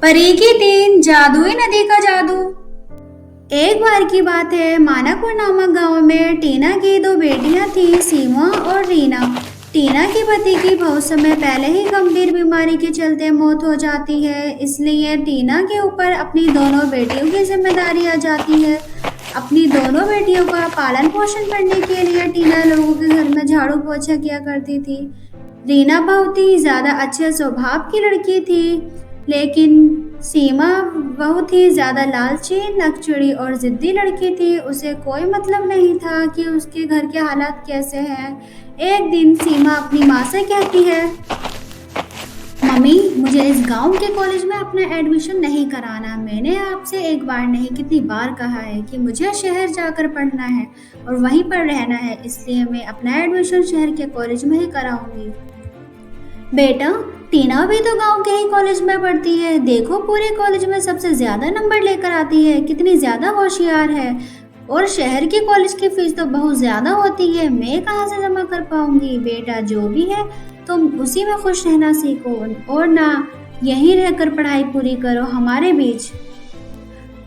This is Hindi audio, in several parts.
परी की तीन जादुई नदी का जादू। एक बार की बात है, मानापुर नामक गांव में टीना की दो बेटियां थीं, सीमा और रीना। टीना के पति की बहुत समय पहले ही गंभीर बीमारी के चलते मौत हो जाती है, इसलिए टीना के ऊपर अपनी दोनों बेटियों की जिम्मेदारी आ जाती है। अपनी दोनों बेटियों का पालन पोषण करने के लिए टीना लोगों के घर में झाड़ू पोछा किया करती थी। रीना बहुत ही ज्यादा अच्छे स्वभाव की लड़की थी, लेकिन सीमा बहुत ही ज्यादा लालची, नकचुड़ी और जिद्दी लड़की थी। उसे कोई मतलब नहीं था कि उसके घर के हालात कैसे हैं। एक दिन सीमा अपनी माँ से कहती है, मम्मी, मुझे इस गांव के कॉलेज में अपना एडमिशन नहीं कराना। मैंने आपसे एक बार नहीं कितनी बार कहा है कि मुझे शहर जाकर पढ़ना है और वहीं पर रहना है, इसलिए मैं अपना एडमिशन शहर के कॉलेज में ही कराऊंगी। बेटा, टीना भी तो गांव के ही कॉलेज में पढ़ती है। देखो, पूरे कॉलेज में सबसे ज्यादा नंबर लेकर आती है, कितनी ज्यादा होशियार है। और शहर के कॉलेज की फीस तो बहुत ज्यादा होती है, मैं कहाँ से जमा कर पाऊंगी। बेटा, जो भी है तुम उसी में खुश रहना सीखो और ना यहीं रहकर पढ़ाई पूरी करो हमारे बीच।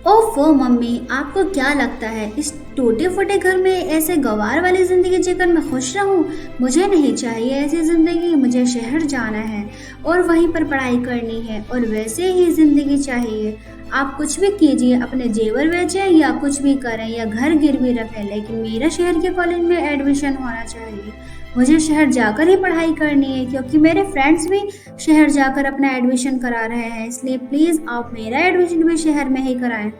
ओफो मम्मी, आपको क्या लगता है इस टूटे फूटे घर में ऐसे गवार वाली जिंदगी जीकर मैं खुश रहूं? मुझे नहीं चाहिए ऐसी जिंदगी। मुझे शहर जाना है और वहीं पर पढ़ाई करनी है और वैसे ही जिंदगी चाहिए। आप कुछ भी कीजिए, अपने जेवर बेचें या कुछ भी करें या घर गिरवी रखें, लेकिन मेरा शहर के कॉलेज में एडमिशन होना चाहिए। मुझे शहर जाकर ही पढ़ाई करनी है, क्योंकि मेरे फ्रेंड्स भी शहर जाकर अपना एडमिशन करा रहे हैं, इसलिए प्लीज आप मेरा एडमिशन भी शहर में ही कराएं।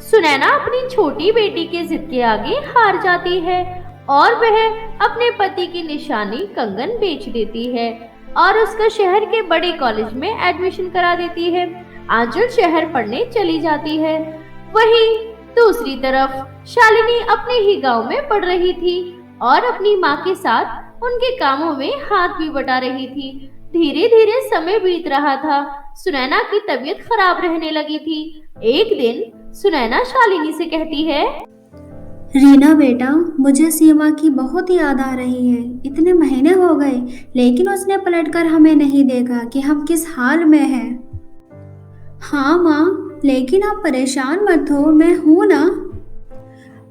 सुनैना अपनी छोटी बेटी के जिद के आगे हार जाती है और वह अपने पति की निशानी कंगन बेच देती है और उसका शहर के बड़े कॉलेज में एडमिशन करा देती है। आंचल शहर पढ़ने चली जाती है। वहीं दूसरी तरफ शालिनी अपने ही गांव में पढ़ रही थी और अपनी माँ के साथ उनके कामों में हाथ भी बटा रही थी। धीरे धीरे समय बीत रहा था। सुनैना की तबीयत खराब रहने लगी थी। एक दिन सुनैना शालिनी से कहती है, रीना बेटा, मुझे सीमा की बहुत याद आ रही है। इतने महीने हो गए, लेकिन उसने पलटकर हमें नहीं देखा कि हम किस हाल में हैं। हाँ माँ, लेकिन आप परेशान मत हो, मैं हूँ ना।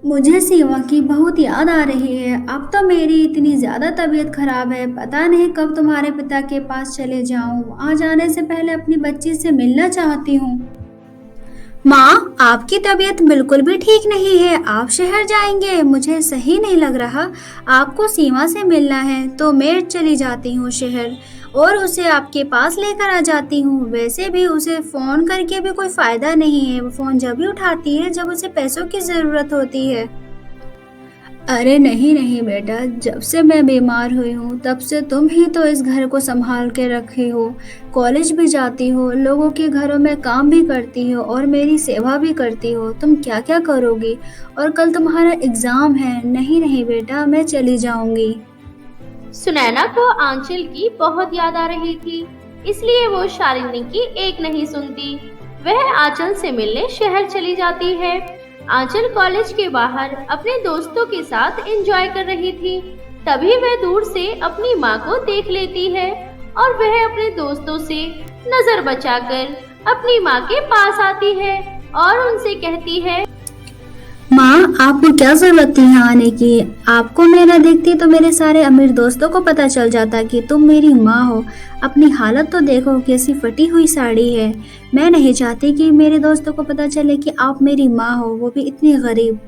मुझे सीमा की बहुत याद आ रही है। अब तो मेरी इतनी ज़्यादा तबीयत खराब है, पता नहीं कब तुम्हारे पिता के पास चले जाऊँ। वहाँ जाने से पहले अपनी बच्ची से मिलना चाहती हूँ। माँ, आपकी तबीयत बिल्कुल भी ठीक नहीं है। आप शहर जाएंगे? मुझे सही नहीं लग रहा। आपको सीमा से मिलना है तो मैं चली जाती हूँ शहर और उसे आपके पास लेकर आ जाती हूँ। वैसे भी उसे फ़ोन करके भी कोई फ़ायदा नहीं है। वो फ़ोन जब भी उठाती है जब उसे पैसों की ज़रूरत होती है। अरे नहीं नहीं बेटा, जब से मैं बीमार हुई हूँ तब से तुम ही तो इस घर को संभाल के रखे हो। कॉलेज भी जाती हो, लोगों के घरों में काम भी करती हो और मेरी सेवा भी करती हो। तुम क्या क्या करोगी? और कल तुम्हारा एग्जाम है। नहीं नहीं बेटा, मैं चली जाऊंगी। सुनैना को आंचल की बहुत याद आ रही थी, इसलिए वो शालिनी की एक नहीं सुनती। वह आंचल से मिलने शहर चली जाती है। आंचल कॉलेज के बाहर अपने दोस्तों के साथ एंजॉय कर रही थी। तभी वह दूर से अपनी माँ को देख लेती है और वह अपने दोस्तों से नजर बचाकर अपनी माँ के पास आती है और उनसे कहती है, माँ, आपको क्या जरूरत थी यहाँ आने की? आपको मैं न देखती तो मेरे सारे अमीर दोस्तों को पता चल जाता कि तुम मेरी माँ हो। अपनी हालत तो देखो, कैसी फटी हुई साड़ी है। मैं नहीं चाहती कि मेरे दोस्तों को पता चले कि आप मेरी माँ हो, वो भी इतनी गरीब।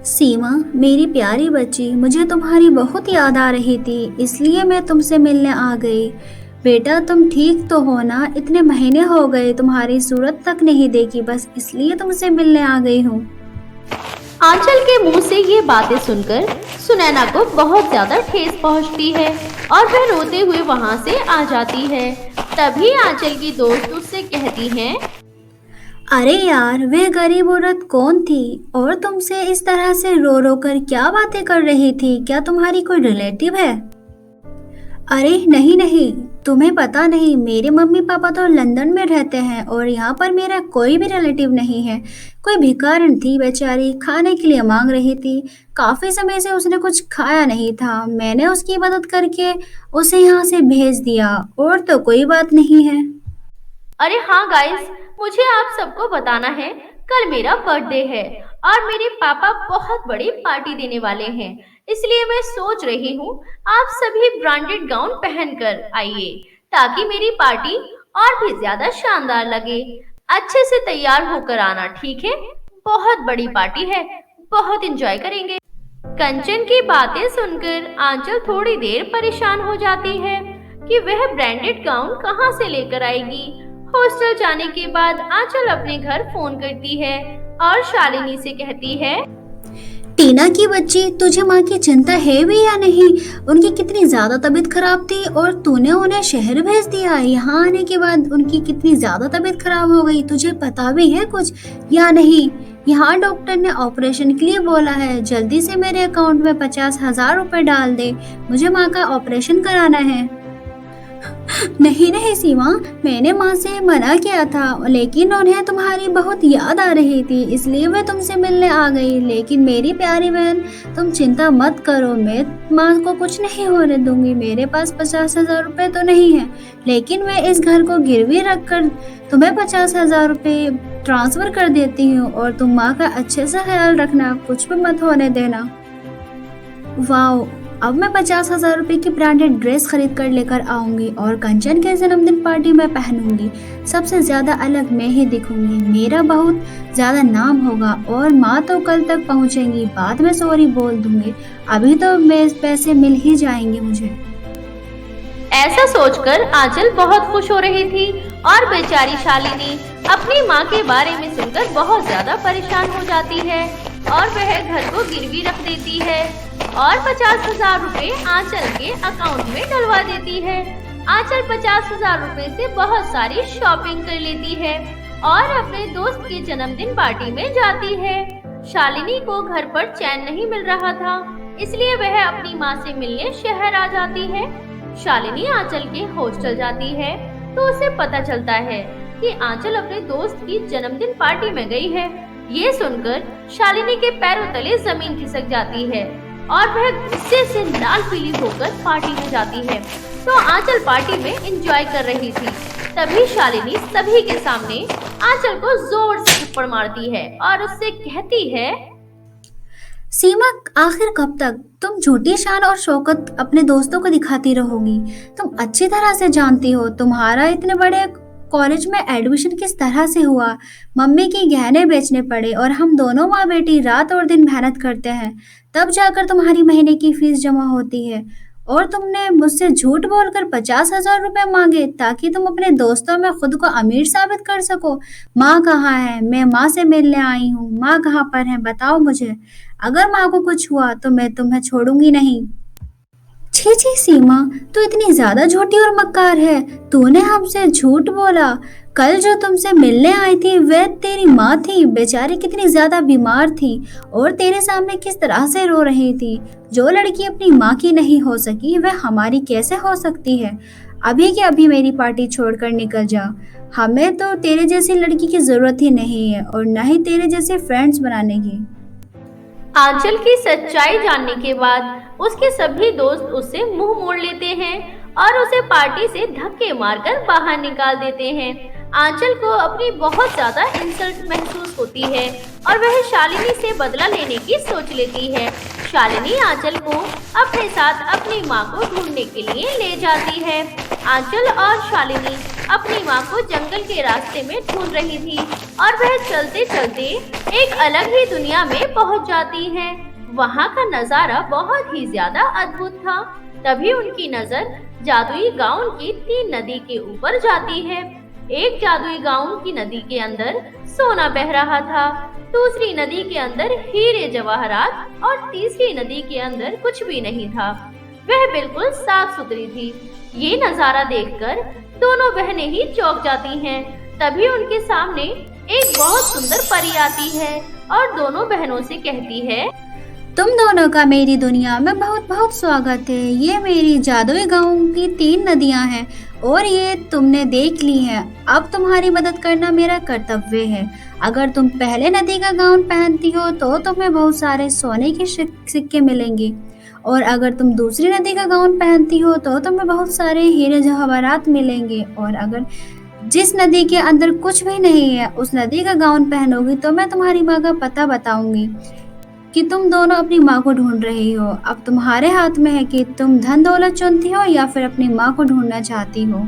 सीमा, मेरी प्यारी बच्ची, मुझे तुम्हारी बहुत याद आ रही थी, इसलिए मैं तुमसे मिलने आ गई। बेटा, तुम ठीक तो हो ना? इतने महीने हो गए, तुम्हारी सूरत तक नहीं देखी, बस इसलिए तुमसे मिलने आ गई हूँ। आंचल के मुंह से ये बातें सुनकर सुनैना को बहुत ज्यादा ठेस पहुंचती है और वह रोते हुए वहां से आ जाती है। तभी आंचल की दोस्त उससे कहती हैं, अरे यार, वह गरीब औरत कौन थी और तुमसे इस तरह से रो रो कर क्या बातें कर रही थी? क्या तुम्हारी कोई रिलेटिव है? अरे नहीं नहीं, तुम्हें पता नहीं, मेरे मम्मी पापा तो लंदन में रहते हैं और यहाँ पर मेरा कोई भी रिलेटिव नहीं है। कोई भिखारिन थी बेचारी, खाने के लिए मांग रही थी। काफी समय से उसने कुछ खाया नहीं था। मैंने उसकी मदद करके उसे यहाँ से भेज दिया, और तो कोई बात नहीं है। अरे हाँ गाइस, मुझे आप सबको बताना है, कल मेरा बर्थडे है और मेरे पापा बहुत बड़ी पार्टी देने वाले हैं। इसलिए मैं सोच रही हूँ आप सभी ब्रांडेड गाउन पहनकर आइए ताकि मेरी पार्टी और भी ज्यादा शानदार लगे। अच्छे से तैयार होकर आना, ठीक है? बहुत बड़ी पार्टी है, बहुत एंजॉय करेंगे। कंचन की बातें सुनकर आंचल थोड़ी देर परेशान हो जाती है कि वह ब्रांडेड गाउन कहाँ से लेकर आएगी। हॉस्टल जाने के बाद आंचल अपने घर फोन करती है और शालिनी से कहती है, टीना की बच्ची, तुझे माँ की चिंता है भी या नहीं? उनकी कितनी ज्यादा तबीयत खराब थी और तूने उन्हें शहर भेज दिया। यहाँ आने के बाद उनकी कितनी ज्यादा तबीयत खराब हो गई, तुझे पता भी है कुछ या नहीं? यहाँ डॉक्टर ने ऑपरेशन के लिए बोला है। जल्दी से मेरे अकाउंट में 50,000 रुपए डाल दे, मुझे माँ का ऑपरेशन कराना है। नहीं नहीं सीमा, मैंने माँ से मना किया था, लेकिन उन्हें तुम्हारी बहुत याद आ रही थी, इसलिए वे तुमसे मिलने आ गई। लेकिन मेरी प्यारी बहन, तुम चिंता मत करो, मैं माँ को कुछ नहीं होने दूंगी। मेरे पास 50,000 रुपए तो नहीं है, लेकिन मैं इस घर को गिरवी रखकर तुम्हें 50,000 रुपए ट्रांसफर कर देती हूँ और तुम माँ का अच्छे से ख्याल रखना, कुछ भी मत होने देना। वाह, अब मैं 50,000 रुपए की ब्रांडेड ड्रेस खरीद कर लेकर आऊंगी और कंचन के जन्मदिन पार्टी में पहनूंगी। सबसे ज्यादा अलग मैं ही दिखूंगी, मेरा बहुत ज्यादा नाम होगा और माँ तो कल तक पहुँचेंगी, बाद में सॉरी बोल दूंगी। अभी तो मेरे पैसे मिल ही जाएंगे मुझे। ऐसा सोचकर आंचल बहुत खुश हो रही थी और बेचारी शालिनी अपनी माँ के बारे में सुनकर बहुत ज्यादा परेशान हो जाती है और वह घर को गिरवी रख देती है और 50,000 रुपए आंचल के अकाउंट में डलवा देती है। आंचल 50,000 रुपए से बहुत सारी शॉपिंग कर लेती है और अपने दोस्त के जन्मदिन पार्टी में जाती है। शालिनी को घर पर चैन नहीं मिल रहा था, इसलिए वह अपनी माँ से मिलने शहर आ जाती है। शालिनी आंचल के हॉस्टल जाती है तो उसे पता चलता है कि आंचल अपने दोस्त की जन्मदिन पार्टी में गई है। ये सुनकर शालिनी के पैरों तले जमीन खिसक जाती है और वह गुस्से से लाल पीली होकर पार्टी में जाती है। तो आंचल पार्टी में एंजॉय कर रही थी, तभी शालिनी सभी के सामने आंचल को जोर से थप्पड़ मारती है और उससे कहती है, सीमा, आखिर कब तक तुम झूठी शान और शौकत अपने दोस्तों को दिखाती रहोगी? तुम अच्छी तरह से जानती हो तुम्हारा इतने बड़े कॉलेज में एडमिशन किस तरह से हुआ। मम्मी की गहने बेचने पड़े और हम दोनों माँ बेटी रात और दिन मेहनत करते हैं, तब जाकर तुम्हारी महीने की फीस जमा होती है। और तुमने मुझसे झूठ बोलकर 50,000 रुपए मांगे ताकि तुम अपने दोस्तों में खुद को अमीर साबित कर सको। माँ कहाँ है? मैं माँ से मिलने आई हूँ, माँ कहाँ पर है बताओ मुझे। अगर माँ को कुछ हुआ तो मैं तुम्हें छोड़ूंगी नहीं। छी छी सीमा, तू इतनी ज्यादा झूठी और मक्कार है। तूने हमसे झूठ बोला। कल जो तुमसे मिलने आई थी वह तेरी माँ थी, बेचारी कितनी ज्यादा बीमार थी और तेरे सामने किस तरह से रो रही थी। जो लड़की अपनी माँ की नहीं हो सकी वह हमारी कैसे हो सकती है? अभी के अभी मेरी पार्टी छोड़कर निकल जा। हमें तो तेरे जैसी लड़की की जरूरत ही नहीं है और न ही तेरे जैसे फ्रेंड्स बनाने की। आंचल की सच्चाई जानने के बाद उसके सभी दोस्त उससे मुंह मोड़ लेते हैं और उसे पार्टी से धक्के मारकर बाहर निकाल देते हैं। आंचल को अपनी बहुत ज्यादा इंसल्ट महसूस होती है और वह शालिनी से बदला लेने की सोच लेती है। शालिनी आंचल को अपने साथ अपनी माँ को ढूंढने के लिए ले जाती है। आंचल और शालिनी अपनी माँ को जंगल के रास्ते में ढूंढ रही थी और वह चलते चलते एक अलग ही दुनिया में पहुँच जाती है। वहाँ का नजारा बहुत ही ज्यादा अद्भुत था। तभी उनकी नजर जादुई गांव की 3 नदी के ऊपर जाती है। एक जादुई गांव की नदी के अंदर सोना बह रहा था, दूसरी नदी के अंदर हीरे जवाहरात और तीसरी नदी के अंदर कुछ भी नहीं था। वह बिल्कुल साफ सुथरी थी। ये नजारा देखकर दोनों बहनें ही चौंक जाती हैं। तभी उनके सामने एक बहुत सुंदर परी आती है और दोनों बहनों से कहती है, तुम दोनों का मेरी दुनिया में बहुत बहुत स्वागत है। ये मेरी जादुई गांव की 3 नदियां हैं और ये तुमने देख ली हैं। अब तुम्हारी मदद करना मेरा कर्तव्य है। अगर तुम पहले नदी का गाउन पहनती हो तो तुम्हें बहुत सारे सोने के सिक्के मिलेंगे और अगर तुम दूसरी नदी का गाउन पहनती हो तो तुम्हें बहुत सारे हीरे जवाहरात मिलेंगे और अगर जिस नदी के अंदर कुछ भी नहीं है उस नदी का गाउन पहनोगी तो मैं तुम्हारी माँ का पता बताऊंगी कि तुम दोनों अपनी माँ को ढूंढ रही हो। अब तुम्हारे हाथ में है कि तुम धन दौलत चुनती हो या फिर अपनी माँ को ढूंढना चाहती हो।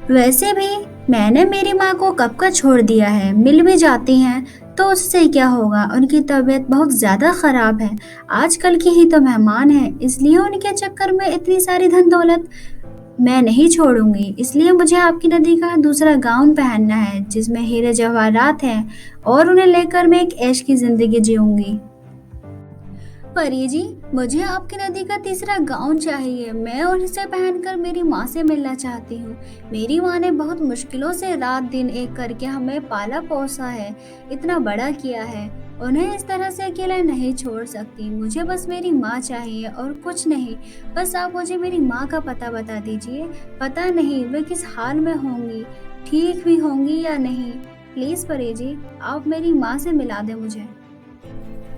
वैसे भी मैंने मेरी माँ को कब का छोड़ दिया है, मिल भी जाती हैं तो उससे क्या होगा, उनकी तबीयत बहुत ज़्यादा ख़राब है, आजकल की ही तो मेहमान है, इसलिए उनके चक्कर में इतनी सारी धन दौलत मैं नहीं छोड़ूंगी। इसलिए मुझे आपकी नदी का दूसरा गाउन पहनना है जिसमें हीरे जवाहरात हैं और उन्हें लेकर मैं एक ऐश की ज़िंदगी जीऊंगी। परी जी, मुझे आपकी नदी का तीसरा गाउन चाहिए। मैं और इसे पहनकर मेरी माँ से मिलना चाहती हूँ। मेरी माँ ने बहुत मुश्किलों से रात दिन एक करके हमें पाला पोसा है, इतना बड़ा किया है। उन्हें इस तरह से अकेला नहीं छोड़ सकती। मुझे बस मेरी माँ चाहिए और कुछ नहीं। बस आप मुझे मेरी माँ का पता बता दीजिए। पता नहीं वे किस हाल में होंगी, ठीक भी होंगी या नहीं। प्लीज़ परी जी, आप मेरी माँ से मिला दें मुझे।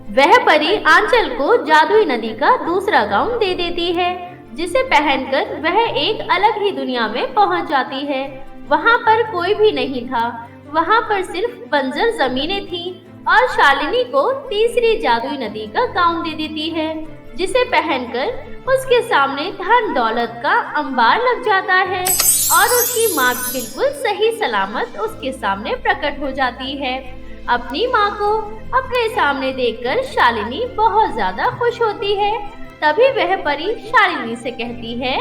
वह परी आंचल को जादुई नदी का दूसरा गाउन दे देती है, जिसे पहनकर वह एक अलग ही दुनिया में पहुंच जाती है। वहां पर कोई भी नहीं था, वहां पर सिर्फ बंजर जमीनें थीं और शालिनी को तीसरी जादुई नदी का गाउन दे देती है, जिसे पहनकर उसके सामने धन दौलत का अंबार लग जाता है और उसकी माँ बिल्कुल सही सलामत उसके सामने प्रकट हो जाती है। अपनी माँ को अपने सामने देखकर शालिनी बहुत ज्यादा खुश होती है। तभी वह परी शालिनी से कहती है,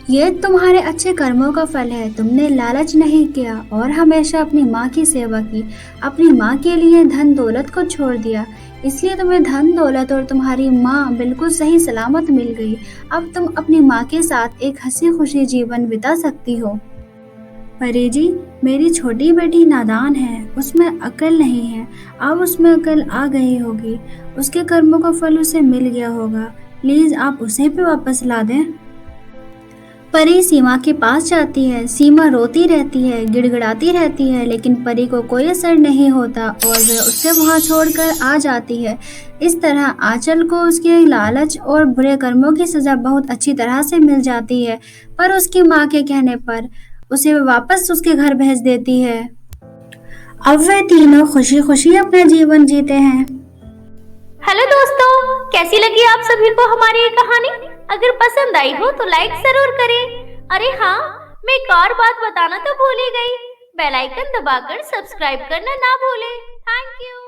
ये तुम्हारे अच्छे कर्मों का फल है। तुमने लालच नहीं किया और हमेशा अपनी माँ की सेवा की, अपनी माँ के लिए धन दौलत को छोड़ दिया, इसलिए तुम्हें धन दौलत और तुम्हारी माँ बिल्कुल सही सलामत मिल गई। अब तुम अपनी माँ के साथ एक हंसी खुशी जीवन बिता सकती हो। परी जी, मेरी छोटी बेटी नादान है, उसमें अकल नहीं है। अब उसमें अकल आ गई होगी, उसके कर्मों का फल उसे मिल गया होगा। प्लीज आप उसे भी वापस ला दें। परी सीमा के पास जाती है। सीमा रोती रहती है, गिड़गिड़ाती रहती है, लेकिन परी को कोई असर नहीं होता और वह उसे वहां छोड़कर आ जाती है। इस तरह आंचल को उसके लालच और बुरे कर्मों की सजा बहुत अच्छी तरह से मिल जाती है, पर उसकी माँ के कहने पर उसे वापस उसके घर भेज देती है। अब वे तीनों खुशी खुशी अपना जीवन जीते हैं। हेलो दोस्तों, कैसी लगी आप सभी को हमारी ये कहानी? अगर पसंद आई हो तो लाइक जरूर करें। अरे हाँ, मैं एक और बात बताना तो भूल ही गई, बेल आइकन दबाकर सब्सक्राइब करना ना भूलें। Thank you.